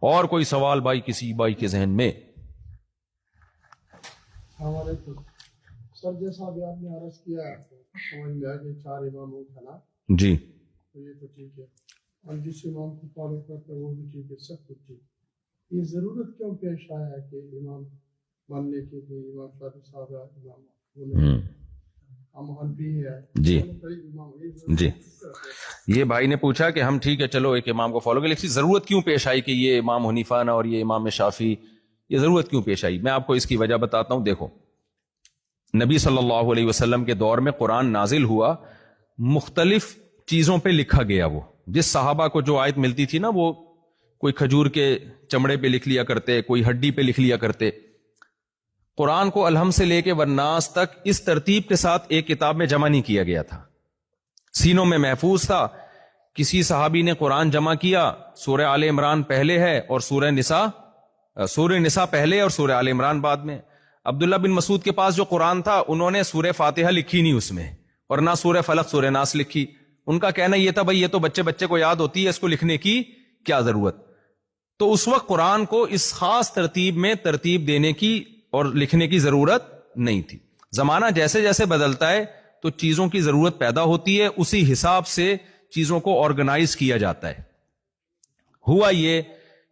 اور کوئی سوال بھائی کسی بھائی کے ذہن میں؟ السلام علیکم سر، جیسا ابھی آپ نے عرض کیا سمجھ میں آیا کہ 4 امام ہو تھا نا، جی تو یہ تو ٹھیک ہے، اور جس امام کو فالو کرتے ہیں وہ بھی ٹھیک ہے، سب کچھ ٹھیک ہے۔ یہ ضرورت کیوں پیش آیا ہے کہ امام ماننے کے لیے امام شافعی صاحب ہے، امام ہم حنفی ہے، جی امام جی یہ بھائی نے پوچھا کہ ہم ٹھیک ہے چلو ایک امام کو فالو کریں، لیکن ضرورت کیوں پیش آئی کہ یہ امام حنیفہ نہ اور یہ امام شافعی، یہ ضرورت کیوں پیش آئی؟ میں آپ کو اس کی وجہ بتاتا ہوں۔ دیکھو، نبی صلی اللہ علیہ وسلم کے دور میں قرآن نازل ہوا، مختلف چیزوں پہ لکھا گیا، وہ جس صحابہ کو جو آیت ملتی تھی نا، وہ کوئی کھجور کے چمڑے پہ لکھ لیا کرتے، کوئی ہڈی پہ لکھ لیا کرتے۔ قرآن کو الحم سے لے کے والناس تک اس ترتیب کے ساتھ ایک کتاب میں جمع نہیں کیا گیا تھا، سینوں میں محفوظ تھا۔ کسی صحابی نے قرآن جمع کیا، سورہ آل عمران پہلے ہے اور سورہ نساء پہلے اور سورہ آل عمران بعد میں۔ عبداللہ بن مسعود کے پاس جو قرآن تھا، انہوں نے سورہ فاتحہ لکھی نہیں اس میں، اور نہ سورہ فلق سورہ ناس لکھی۔ ان کا کہنا یہ تھا بھائی یہ تو بچے کو یاد ہوتی ہے، اس کو لکھنے کی کیا ضرورت؟ تو اس وقت قرآن کو اس خاص ترتیب میں ترتیب دینے کی اور لکھنے کی ضرورت نہیں تھی۔ زمانہ جیسے جیسے بدلتا ہے تو چیزوں کی ضرورت پیدا ہوتی ہے، اسی حساب سے چیزوں کو آرگنائز کیا جاتا ہے۔ ہوا یہ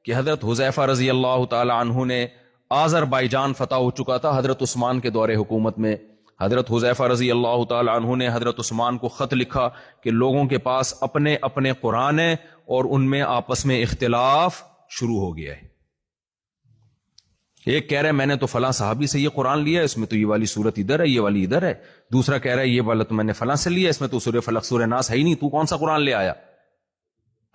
کہ حضرت حذیفہ رضی اللہ تعالی عنہ نے آذربائیجان فتح ہو چکا تھا حضرت عثمان کے دور حکومت میں۔ حضرت حذیفہ رضی اللہ تعالی عنہ نے حضرت عثمان کو خط لکھا کہ لوگوں کے پاس اپنے اپنے قرآن ہیں اور ان میں آپس میں اختلاف شروع ہو گیا ہے۔ ایک کہہ رہا ہے میں نے تو فلاں صحابی سے یہ قرآن لیا ہے، اس میں تو یہ والی صورت ادھر ہے، یہ والی ادھر ہے۔ دوسرا کہہ رہا ہے یہ والا تو میں نے فلاں سے لیا، اس میں تو سورہ فلق سورہ ناس ہے ہی نہیں، تو کون سا قرآن لے آیا؟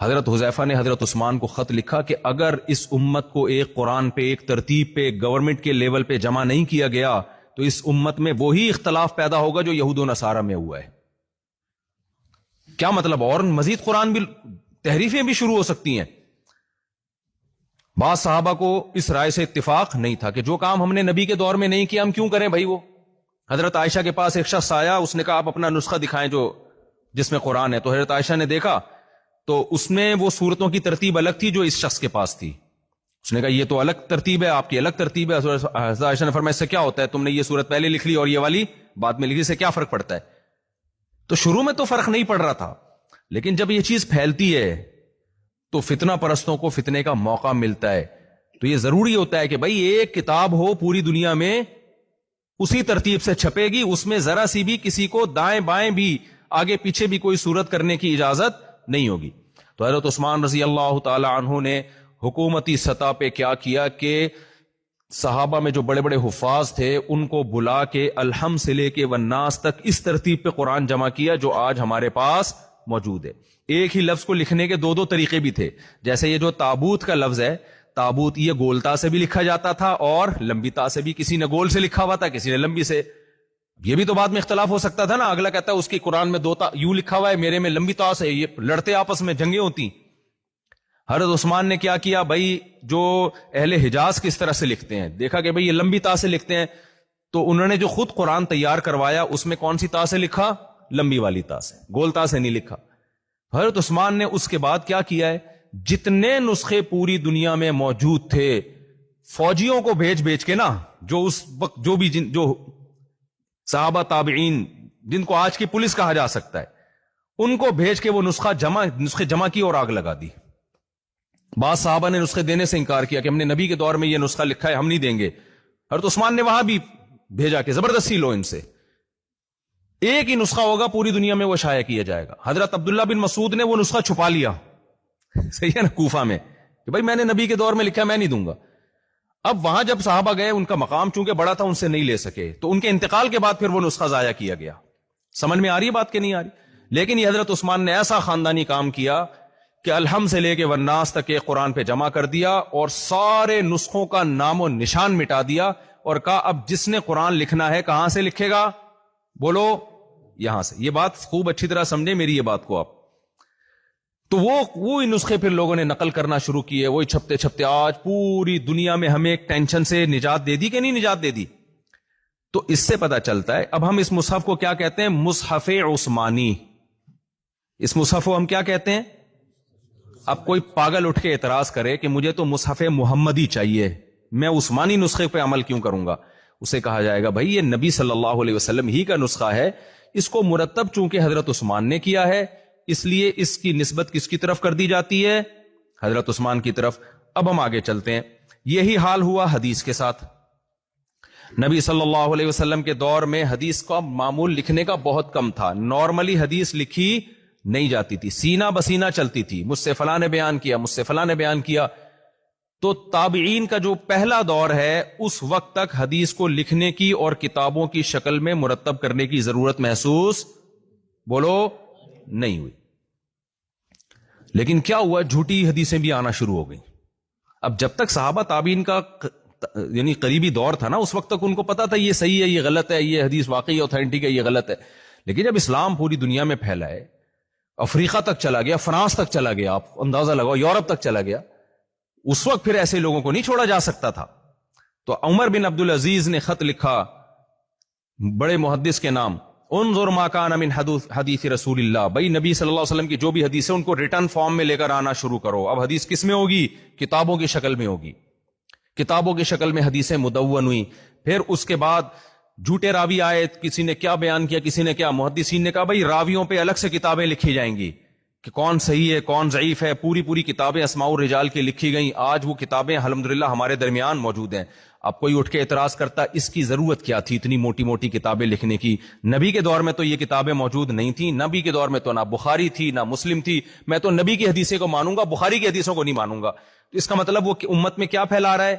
حضرت حذیفہ نے حضرت عثمان کو خط لکھا کہ اگر اس امت کو ایک قرآن پہ، ایک ترتیب پہ، گورنمنٹ کے لیول پہ جمع نہیں کیا گیا تو اس امت میں وہی اختلاف پیدا ہوگا جو یہود و نصارہ میں ہوا ہے۔ کیا مطلب؟ اور مزید قرآن بھی، تحریفیں بھی شروع ہو سکتی ہیں۔ بعض صحابہ کو اس رائے سے اتفاق نہیں تھا کہ جو کام ہم نے نبی کے دور میں نہیں کیا ہم کیوں کریں بھائی۔ وہ حضرت عائشہ کے پاس ایک شخص آیا، اس نے کہا آپ اپنا نسخہ دکھائیں جس میں قرآن ہے۔ تو حضرت عائشہ نے دیکھا تو اس میں وہ صورتوں کی ترتیب الگ تھی جو اس شخص کے پاس تھی۔ اس نے کہا یہ تو الگ ترتیب ہے، آپ کی الگ ترتیب ہے۔ حضرت عائشہ نے فرمایا اس سے کیا ہوتا ہے، تم نے یہ صورت پہلے لکھ لی اور یہ والی بعد میں لکھی، سے کیا فرق پڑتا ہے؟ تو شروع میں تو فرق نہیں پڑ رہا تھا، لیکن جب یہ چیز پھیلتی ہے تو فتنہ پرستوں کو فتنے کا موقع ملتا ہے۔ تو یہ ضروری ہوتا ہے کہ بھائی ایک کتاب ہو پوری دنیا میں، اسی ترتیب سے چھپے گی، اس میں ذرا سی بھی کسی کو دائیں بائیں بھی آگے پیچھے بھی کوئی صورت کرنے کی اجازت نہیں ہوگی۔ تو حضرت عثمان رضی اللہ تعالی عنہ نے حکومتی سطح پہ کیا کیا کہ صحابہ میں جو بڑے بڑے حفاظ تھے ان کو بلا کے الحم سے لے کے والناس تک اس ترتیب پہ قرآن جمع کیا جو آج ہمارے پاس موجود ہے۔ ایک ہی لفظ کو لکھنے کے دو طریقے بھی تھے، جیسے یہ جو تابوت کا لفظ ہے، تابوت یہ گولتا سے بھی لکھا جاتا تھا اور لمبی تا سے بھی، کسی نے گول سے لکھا ہوا تھا کسی نے لمبی سے۔ یہ بھی تو بعد میں اختلاف ہو سکتا تھا نا، اگلا کہتا ہے اس کی قرآن میں دو تا یوں لکھا ہوا ہے، میرے میں لمبی تا سے، یہ لڑتے آپس میں، جنگیں ہوتی۔ حضرت عثمان نے کیا کیا بھائی، جو اہل حجاز کس طرح سے لکھتے ہیں دیکھا کہ بھائی یہ لمبی تا سے لکھتے ہیں، تو انہوں نے جو خود قرآن تیار کروایا اس میں کون سی تا سے لکھا؟ لمبی والی تا سے، گول تا سے نہیں لکھا۔ حضرت عثمان نے اس کے بعد کیا کیا ہے، جتنے نسخے پوری دنیا میں موجود تھے فوجیوں کو بھیج کے نا، جو اس وقت جو صحابہ تابعین جن کو آج کی پولیس کہا جا سکتا ہے، ان کو بھیج کے وہ نسخے جمع کی اور آگ لگا دی۔ بعض صحابہ نے نسخے دینے سے انکار کیا کہ ہم نے نبی کے دور میں یہ نسخہ لکھا ہے، ہم نہیں دیں گے۔ حضرت عثمان نے وہاں بھی بھیجا کہ زبردستی لو ان سے، ایک ہی نسخہ ہوگا پوری دنیا میں وہ شائع کیا جائے گا۔ حضرت عبداللہ بن مسعود نے وہ نسخہ چھپا لیا، صحیح ہے نا، کوفہ میں، کہ بھائی میں نے نبی کے دور میں لکھا، میں نہیں دوں گا۔ اب وہاں جب صحابہ گئے، ان کا مقام چونکہ بڑا تھا، ان سے نہیں لے سکے، تو ان کے انتقال کے بعد پھر وہ نسخہ ضائع کیا گیا۔ سمجھ میں آ رہی ہے بات کہ نہیں آ رہی؟ لیکن یہ حضرت عثمان نے ایسا خاندانی کام کیا کہ الحم سے لے کے والناس تک ایک قرآن پہ جمع کر دیا اور سارے نسخوں کا نام و نشان مٹا دیا، اور کہا اب جس نے قرآن لکھنا ہے کہاں سے لکھے گا؟ بولو یہاں سے۔ یہ بات خوب اچھی طرح سمجھے میری یہ بات کو آپ۔ تو وہ نسخے پھر لوگوں نے نقل کرنا شروع کیے، وہی چھپتے چھپتے آج پوری دنیا میں ہمیں ایک ٹینشن سے نجات دے دی کہ نہیں نجات دے دی؟ تو اس سے پتہ چلتا ہے اب ہم اس مصحف کو کیا کہتے ہیں؟ مصحف عثمانی۔ اس مصحف کو ہم کیا کہتے ہیں؟ اب کوئی پاگل اٹھ کے اعتراض کرے کہ مجھے تو مصحف محمدی چاہیے، میں عثمانی نسخے پہ عمل کیوں کروں گا، اسے کہا جائے گا بھائی یہ نبی صلی اللہ علیہ وسلم ہی کا نسخہ ہے، اس کو مرتب چونکہ حضرت عثمان نے کیا ہے اس لیے اس کی نسبت کس کی طرف کر دی جاتی ہے؟ حضرت عثمان کی طرف۔ اب ہم آگے چلتے ہیں، یہی حال ہوا حدیث کے ساتھ۔ نبی صلی اللہ علیہ وسلم کے دور میں حدیث کا معمول لکھنے کا بہت کم تھا، نارملی حدیث لکھی نہیں جاتی تھی، سینہ بسینہ چلتی تھی، مجھ سے فلاں نے بیان کیا، مجھ سے فلاں نے بیان کیا۔ تو تابعین کا جو پہلا دور ہے اس وقت تک حدیث کو لکھنے کی اور کتابوں کی شکل میں مرتب کرنے کی ضرورت محسوس بولو نہیں ہوئی۔ لیکن کیا ہوا، جھوٹی حدیثیں بھی آنا شروع ہو گئیں۔ اب جب تک صحابہ تابعین کا یعنی قریبی دور تھا نا، اس وقت تک ان کو پتا تھا یہ صحیح ہے، یہ غلط ہے، یہ حدیث واقعی اوتھینٹک ہے، یہ غلط ہے۔ لیکن جب اسلام پوری دنیا میں پھیلا ہے، افریقہ تک چلا گیا، فرانس تک چلا گیا، آپ اندازہ لگاؤ یورپ تک چلا گیا، اس وقت پھر ایسے لوگوں کو نہیں چھوڑا جا سکتا تھا۔ تو عمر بن عبدالعزیز نے خط لکھا، بڑے محدث کے نام، انظر ما کان من حدیث رسول اللہ، بھائی نبی صلی اللہ علیہ وسلم کی جو بھی حدیث ہے ان کو ریٹن فارم میں لے کر آنا شروع کرو۔ اب حدیث کس میں ہوگی؟ کتابوں کی شکل میں ہوگی۔ کتابوں کی شکل میں حدیثیں مدون ہوئی۔ پھر اس کے بعد جھوٹے راوی آئے، کسی نے کیا بیان کیا، کسی نے کیا، محدثین نے کہا بھائی راویوں پہ الگ سے کتابیں لکھی جائیں گی کہ کون صحیح ہے کون ضعیف ہے، پوری کتابیں اسماء الرجال کی لکھی گئیں۔ آج وہ کتابیں الحمدللہ ہمارے درمیان موجود ہیں۔ اب کوئی اٹھ کے اعتراض کرتا اس کی ضرورت کیا تھی اتنی موٹی موٹی کتابیں لکھنے کی؟ نبی کے دور میں تو یہ کتابیں موجود نہیں تھیں، نبی کے دور میں تو نہ بخاری تھی نہ مسلم تھی، میں تو نبی کی حدیثیں کو مانوں گا، بخاری کی حدیثوں کو نہیں مانوں گا۔ تو اس کا مطلب وہ امت میں کیا پھیلا رہا ہے؟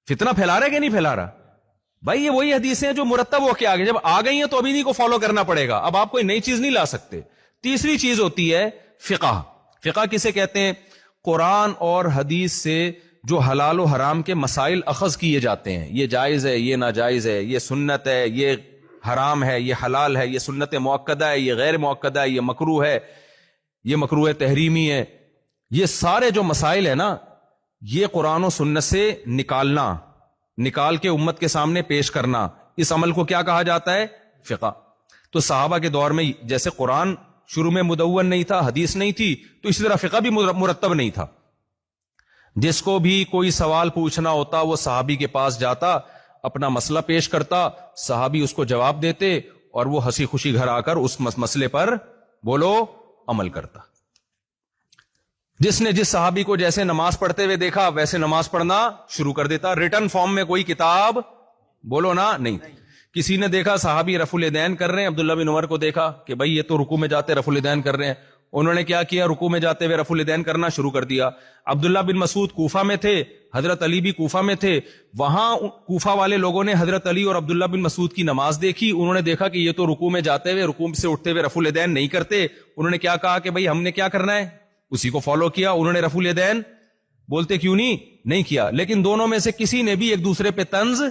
فتنہ پھیلا رہا ہے کہ نہیں پھیلا رہا؟ بھائی یہ وہی حدیثیں ہیں جو مرتب ہو کے آگے، جب آ گئی ہیں تو ابھی نہیں کو فالو کرنا پڑے گا، اب آپ کوئی نئی چیز نہیں لا سکتے۔ تیسری چیز ہوتی ہے فقہ۔ فقہ کسے کہتے ہیں؟ قرآن اور حدیث سے جو حلال و حرام کے مسائل اخذ کیے جاتے ہیں، یہ جائز ہے، یہ ناجائز ہے، یہ سنت ہے، یہ حرام ہے، یہ حلال ہے، یہ سنت مؤکدہ ہے، یہ غیر مؤکدہ ہے، یہ مکروہ ہے، یہ مکروہ تحریمی ہے، یہ سارے جو مسائل ہیں نا، یہ قرآن و سنت سے نکال کے امت کے سامنے پیش کرنا، اس عمل کو کیا کہا جاتا ہے؟ فقہ۔ تو صحابہ کے دور میں جیسے قرآن شروع میں مدون نہیں تھا، حدیث نہیں تھی، تو اسی طرح فقہ بھی مرتب نہیں تھا۔ جس کو بھی کوئی سوال پوچھنا ہوتا وہ صحابی کے پاس جاتا، اپنا مسئلہ پیش کرتا، صحابی اس کو جواب دیتے اور وہ ہنسی خوشی گھر آ کر اس مسئلے پر بولو عمل کرتا۔ جس نے جس صحابی کو جیسے نماز پڑھتے ہوئے دیکھا ویسے نماز پڑھنا شروع کر دیتا، ریٹن فارم میں کوئی کتاب بولو نا نہیں۔ کسی نے دیکھا صحابی رفع الیدین کر رہے ہیں، عبداللہ بن عمر کو دیکھا کہ بھائی یہ تو رکوع میں جاتے رفع الیدین کر رہے ہیں، انہوں نے کیا کیا؟ رکوع میں جاتے ہوئے رفع الیدین کرنا شروع کر دیا۔ عبداللہ بن مسعود کوفہ میں تھے، حضرت علی بھی کوفہ میں تھے، وہاں کوفہ والے لوگوں نے حضرت علی اور عبداللہ بن مسعود کی نماز دیکھی، انہوں نے دیکھا کہ یہ تو رکوع میں جاتے ہوئے رکوع سے اٹھتے ہوئے رفع الیدین نہیں کرتے، انہوں نے کیا کہا کہ بھائی ہم نے کیا کرنا ہے؟ اسی کو فالو کیا، انہوں نے رفع الیدین بولتے کیوں نہیں کیا، لیکن دونوں میں سے کسی نے بھی ایک دوسرے پہ طنز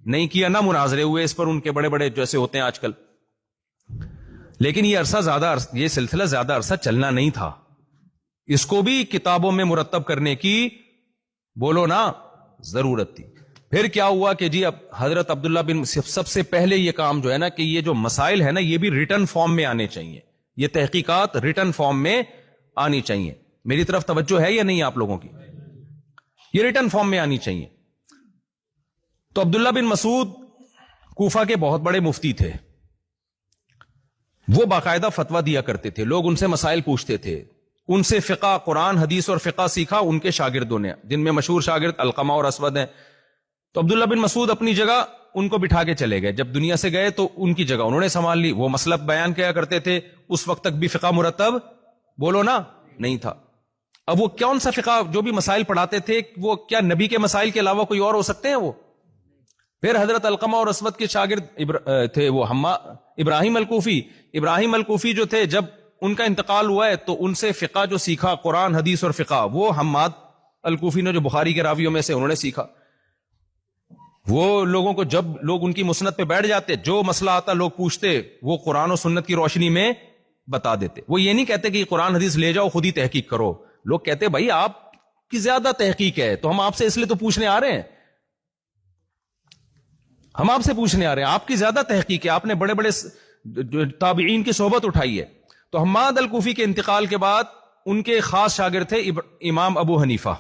نہیں کیا، نہ مناظرے ہوئے اس پر ان کے بڑے بڑے جیسے ہوتے ہیں آج کل۔ لیکن یہ سلسلہ زیادہ عرصہ چلنا نہیں تھا، اس کو بھی کتابوں میں مرتب کرنے کی بولو نا ضرورت تھی۔ پھر کیا ہوا کہ جی اب حضرت عبداللہ بن سب سے پہلے یہ کام جو ہے نا کہ یہ جو مسائل ہے نا یہ بھی ریٹن فارم میں آنے چاہیے، یہ تحقیقات ریٹن فارم میں آنی چاہیے۔ میری طرف توجہ ہے یا نہیں آپ لوگوں کی؟ یہ ریٹن فارم میں آنی چاہیے۔ تو عبداللہ بن مسعود کوفہ کے بہت بڑے مفتی تھے، وہ باقاعدہ فتویٰ دیا کرتے تھے، لوگ ان سے مسائل پوچھتے تھے، ان سے فقہ، قرآن، حدیث اور فقہ سیکھا ان کے شاگردوں نے، جن میں مشہور شاگرد علقمہ اور اسود ہیں۔ تو عبداللہ بن مسعود اپنی جگہ ان کو بٹھا کے چلے گئے، جب دنیا سے گئے تو ان کی جگہ انہوں نے سنبھال لی، وہ مسئلہ بیان کیا کرتے تھے، اس وقت تک بھی فقہ مرتب بولو نا نہیں تھا۔ اب وہ کون سا فقہ جو بھی مسائل پڑھاتے تھے وہ کیا نبی کے مسائل کے علاوہ کوئی اور ہو سکتے ہیں؟ وہ پھر حضرت علقمہ اور اسود کے شاگرد تھے وہ ابراہیم الکوفی جو تھے، جب ان کا انتقال ہوا ہے تو ان سے فقہ جو سیکھا، قرآن، حدیث اور فقہ، وہ حماد الکوفی نے جو بخاری کے راویوں میں سے انہوں نے سیکھا۔ وہ لوگوں کو جب لوگ ان کی مسند پہ بیٹھ جاتے، جو مسئلہ آتا لوگ پوچھتے، وہ قرآن و سنت کی روشنی میں بتا دیتے۔ وہ یہ نہیں کہتے کہ قرآن حدیث لے جاؤ خود ہی تحقیق کرو، لوگ کہتے بھائی آپ کی زیادہ تحقیق ہے تو ہم آپ سے اس لیے تو پوچھنے آ رہے ہیں، ہم آپ سے پوچھنے آ رہے ہیں، آپ کی زیادہ تحقیق ہے، آپ نے بڑے بڑے تابعین کی صحبت اٹھائی ہے۔ تو حماد الکوفی کے انتقال کے بعد ان کے خاص شاگرد تھے امام ابو حنیفہ.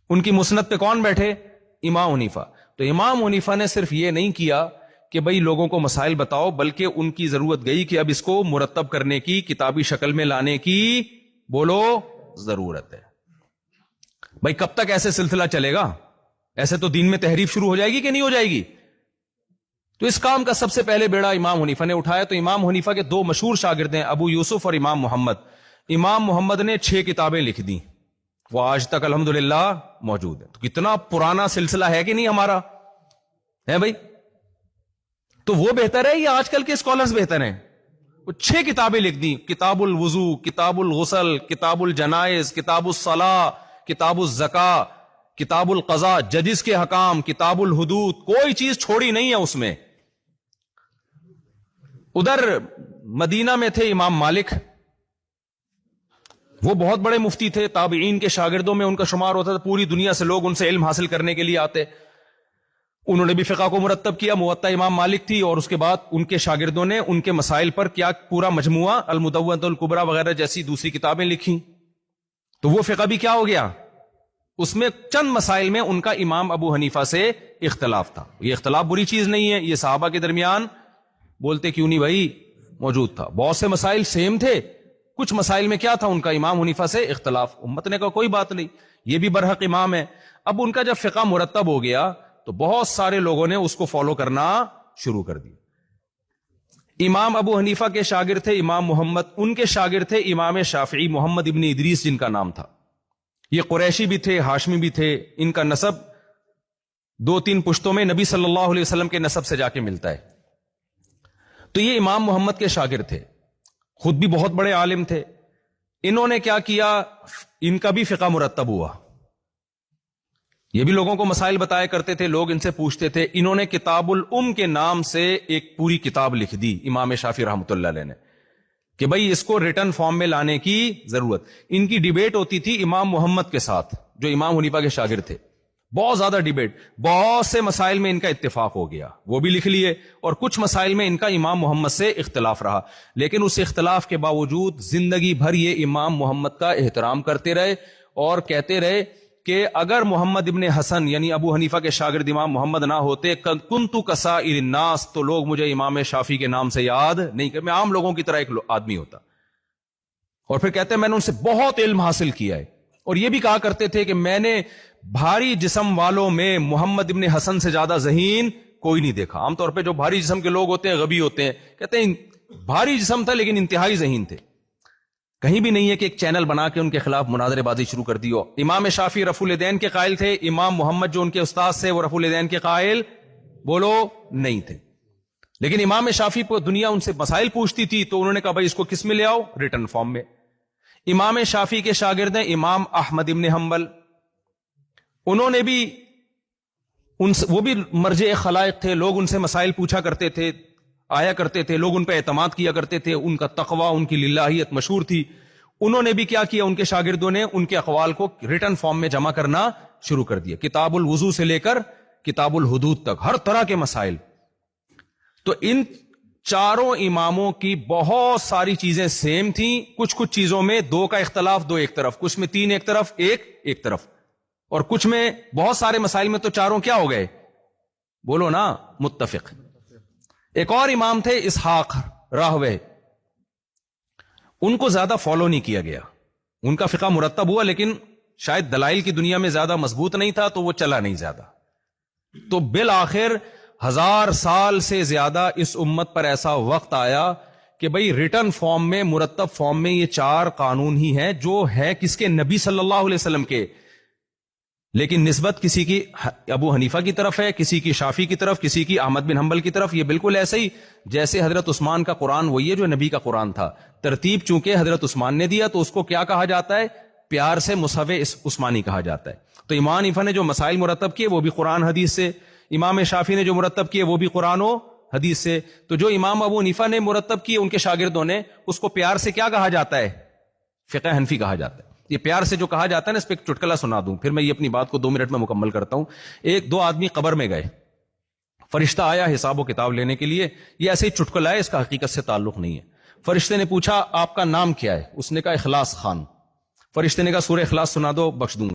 ان کی مسند پہ کون بیٹھے؟ امام حنیفہ. تو امام حنیفہ نے صرف یہ نہیں کیا کہ بھئی لوگوں کو مسائل بتاؤ، بلکہ ان کی ضرورت گئی کہ اب اس کو مرتب کرنے کی، کتابی شکل میں لانے کی بولو ضرورت ہے. بھئی کب تک ایسے سلسلہ چلے گا؟ ایسے تو دین میں تحریف شروع ہو جائے گی کہ نہیں ہو جائے گی؟ تو اس کام کا سب سے پہلے بیڑا امام حنیفہ نے اٹھایا. تو امام حنیفہ کے دو مشہور شاگرد ہیں، ابو یوسف اور امام محمد. امام محمد نے 6 کتابیں لکھ دی، وہ آج تک الحمدللہ موجود ہے. تو کتنا پرانا سلسلہ ہے کہ نہیں ہمارا ہے بھائی. تو وہ بہتر ہے یا آج کل کے اسکالرز بہتر ہیں؟ وہ 6 کتابیں لکھ دی، کتاب الوضو، کتاب الغسل، کتاب الجنائز، کتاب الصلاۃ، کتاب الزکاۃ، کتاب القضاء، ججز کے حکام، کتاب الحدود، کوئی چیز چھوڑی نہیں ہے اس میں. ادھر مدینہ میں تھے امام مالک، وہ بہت بڑے مفتی تھے، تابعین کے شاگردوں میں ان کا شمار ہوتا تھا، پوری دنیا سے لوگ ان سے علم حاصل کرنے کے لیے آتے. انہوں نے بھی فقہ کو مرتب کیا، موطا امام مالک تھی، اور اس کے بعد ان کے شاگردوں نے ان کے مسائل پر کیا پورا مجموعہ المدونۃ الکبریٰ وغیرہ جیسی دوسری کتابیں لکھی. تو وہ فقہ بھی کیا ہو گیا، اس میں چند مسائل میں ان کا امام ابو حنیفہ سے اختلاف تھا. یہ اختلاف بری چیز نہیں ہے، یہ صحابہ کے درمیان بولتے کیوں نہیں بھائی موجود تھا. بہت سے مسائل سیم تھے، کچھ مسائل میں کیا تھا ان کا امام حنیفہ سے اختلاف. امت نے کہا کوئی بات نہیں، یہ بھی برحق امام ہے. اب ان کا جب فقہ مرتب ہو گیا تو بہت سارے لوگوں نے اس کو فالو کرنا شروع کر دیا. امام ابو حنیفہ کے شاگرد تھے امام محمد، ان کے شاگرد تھے امام شافعی محمد ابن ادریس جن کا نام تھا. یہ قریشی بھی تھے، ہاشمی بھی تھے. ان کا نسب 2-3 پشتوں میں نبی صلی اللہ علیہ وسلم کے نسب سے جا کے ملتا ہے. تو یہ امام محمد کے شاگرد تھے، خود بھی بہت بڑے عالم تھے. انہوں نے کیا کیا، ان کا بھی فقہ مرتب ہوا. یہ بھی لوگوں کو مسائل بتایا کرتے تھے، لوگ ان سے پوچھتے تھے. انہوں نے کتاب الام کے نام سے ایک پوری کتاب لکھ دی امام شافعی رحمۃ اللہ علیہ نے، کہ بھئی اس کو ریٹن فارم میں لانے کی ضرورت. ان کی ڈیبیٹ ہوتی تھی امام محمد کے ساتھ جو امام حنیفہ کے شاگرد تھے، بہت زیادہ ڈیبیٹ. بہت سے مسائل میں ان کا اتفاق ہو گیا، وہ بھی لکھ لیے، اور کچھ مسائل میں ان کا امام محمد سے اختلاف رہا. لیکن اس اختلاف کے باوجود زندگی بھر یہ امام محمد کا احترام کرتے رہے اور کہتے رہے کہ اگر محمد ابن حسن یعنی ابو حنیفہ کے شاگرد امام محمد نہ ہوتے کنت کسائر الناس، تو لوگ مجھے امام شافعی کے نام سے یاد نہیں کر، میں عام لوگوں کی طرح ایک آدمی ہوتا. اور پھر کہتے ہیں میں نے ان سے بہت علم حاصل کیا ہے. اور یہ بھی کہا کرتے تھے کہ میں نے بھاری جسم والوں میں محمد ابن حسن سے زیادہ ذہین کوئی نہیں دیکھا. عام طور پہ جو بھاری جسم کے لوگ ہوتے ہیں غبی ہوتے ہیں، کہتے ہیں بھاری جسم تھا لیکن انتہائی ذہین تھے. کہیں بھی نہیں ہے کہ ایک چینل بنا کے ان کے خلاف مناظرے بازی شروع کر دی ہو. امام شافعی رفع الیدین کے قائل تھے، امام محمد جو ان کے استاد سے وہ رفع الیدین کے قائل بولو نہیں تھے. لیکن امام شافعی کو دنیا ان سے مسائل پوچھتی تھی تو انہوں نے کہا بھائی اس کو کس میں لے آؤ، ریٹن فارم میں. امام شافعی کے شاگرد ہیں امام احمد ابن حنبل، انہوں نے بھی وہ بھی مرجع خلائق تھے، لوگ ان سے مسائل پوچھا کرتے تھے، آیا کرتے تھے، لوگ ان پہ اعتماد کیا کرتے تھے، ان کا تقوی، ان کی للہیت مشہور تھی. انہوں نے بھی کیا کیا، ان کے شاگردوں نے ان کے اقوال کو ریٹن فارم میں جمع کرنا شروع کر دیا، کتاب الوضو سے لے کر کتاب الحدود تک، ہر طرح کے مسائل. تو ان چاروں اماموں کی بہت ساری چیزیں سیم تھیں، کچھ چیزوں میں 2 کا اختلاف، 2 ایک طرف، کچھ میں 3 ایک طرف، 1 ایک طرف، اور کچھ میں بہت سارے مسائل میں تو چاروں کیا ہو گئے بولو نا متفق. ایک اور امام تھے اسحاق راہوے، ان کو زیادہ فالو نہیں کیا گیا. ان کا فقہ مرتب ہوا لیکن شاید دلائل کی دنیا میں زیادہ مضبوط نہیں تھا تو وہ چلا نہیں زیادہ. تو بالآخر 1000 سال سے زیادہ اس امت پر ایسا وقت آیا کہ بھئی ریٹن فارم میں، مرتب فارم میں یہ 4 قانون ہی ہیں جو ہے کس کے، نبی صلی اللہ علیہ وسلم کے. لیکن نسبت کسی کی ابو حنیفہ کی طرف ہے، کسی کی شافعی کی طرف، کسی کی احمد بن حنبل کی طرف. یہ بالکل ایسے ہی جیسے حضرت عثمان کا قرآن وہی ہے جو نبی کا قرآن تھا. ترتیب چونکہ حضرت عثمان نے دیا تو اس کو کیا کہا جاتا ہے، پیار سے مصحف عثمانی کہا جاتا ہے. تو امام حنیفہ نے جو مسائل مرتب کیے وہ بھی قرآن حدیث سے، امام شافعی نے جو مرتب کیے وہ بھی قرآن و حدیث سے. تو جو امام ابو حنیفہ نے مرتب کیے ان کے شاگردوں نے، اس کو پیار سے کیا کہا جاتا ہے، فقہ حنفی کہا جاتا ہے. یہ پیار سے جو کہا جاتا ہے نا، اس پہ ایک چٹکلا سنا دوں پھر میں یہ اپنی بات کو 2 منٹ میں مکمل کرتا ہوں. 2 آدمی قبر میں گئے، فرشتہ آیا حساب و کتاب لینے کے لیے. یہ ایسے ہی چٹکلا ہے، اس کا حقیقت سے تعلق نہیں ہے. فرشتے نے پوچھا آپ کا نام کیا ہے؟ اس نے کہا اخلاص خان. فرشتے نے کہا سورہ اخلاص سنا دو بخش دوں گا.